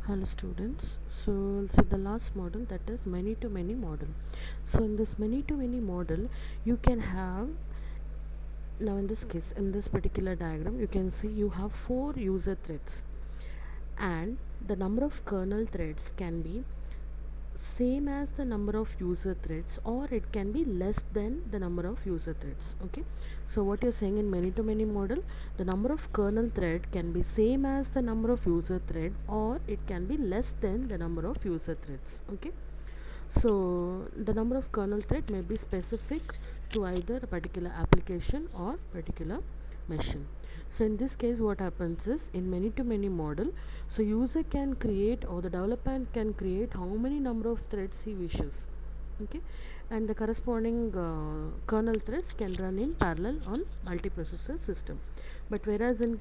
Hello students, so we'll see the last model, that is many to many model. So in this many to many model you can have, now in this case, in this particular diagram, you can see you have 4 user threads, and the number of kernel threads can be same as the number of user threads, or it can be less than the number of user threads. Okay, so what you're saying, in many to many model, the number of kernel thread can be same as the number of user thread, or it can be less than the number of user threads. Okay, so the number of kernel thread may be specific to either a particular application or particular machine. So in this case, what happens is, in many to many model, so user can create, or the development can create, how many number of threads he wishes. Okay, and the corresponding kernel threads can run in parallel on multiprocessor system. But whereas in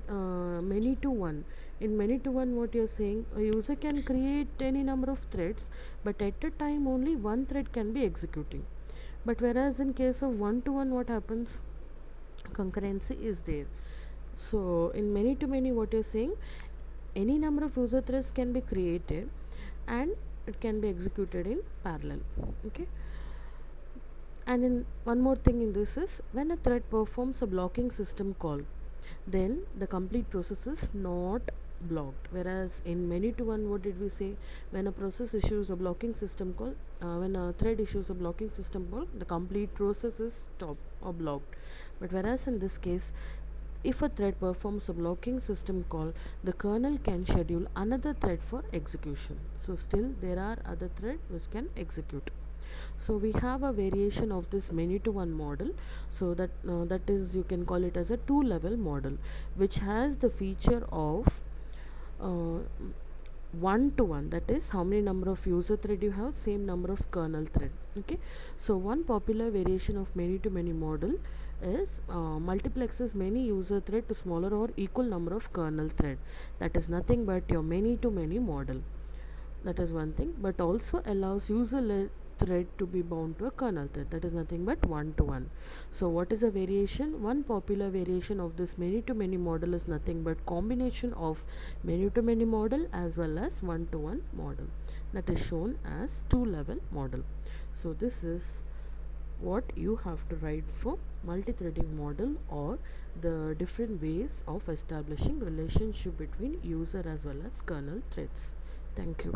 many to one, in many to one, what you're saying, a user can create any number of threads, but at a time only one thread can be executing. But whereas in case of one to one, what happens, concurrency is there. So in many to many, what you're saying, any number of user threads can be created and it can be executed in parallel. Okay, and in one more thing in this is, when a thread performs a blocking system call, then the complete process is not blocked. Whereas in many to one, what did we say, when a process issues a blocking system call, when a thread issues a blocking system call, the complete process is stopped or blocked. But whereas in this case, if a thread performs a blocking system call, the kernel can schedule another thread for execution. So still there are other threads which can execute. So we have a variation of this many to one model, so that is, you can call it as a two level model, which has the feature of uh, one to one, that is, how many number of user thread you have, same number of kernel thread. Okay, so one popular variation of many to many model is multiplexes many user thread to smaller or equal number of kernel thread. That is nothing but your many to many model. That is one thing, but also allows user thread to be bound to a kernel thread. That is nothing but one to one. So what is a variation? One popular variation of this many to many model is nothing but combination of many to many model as well as one to one model, that is shown as two level model. So this is what you have to write for multi-threading model, or the different ways of establishing relationship between user as well as kernel threads. Thank you.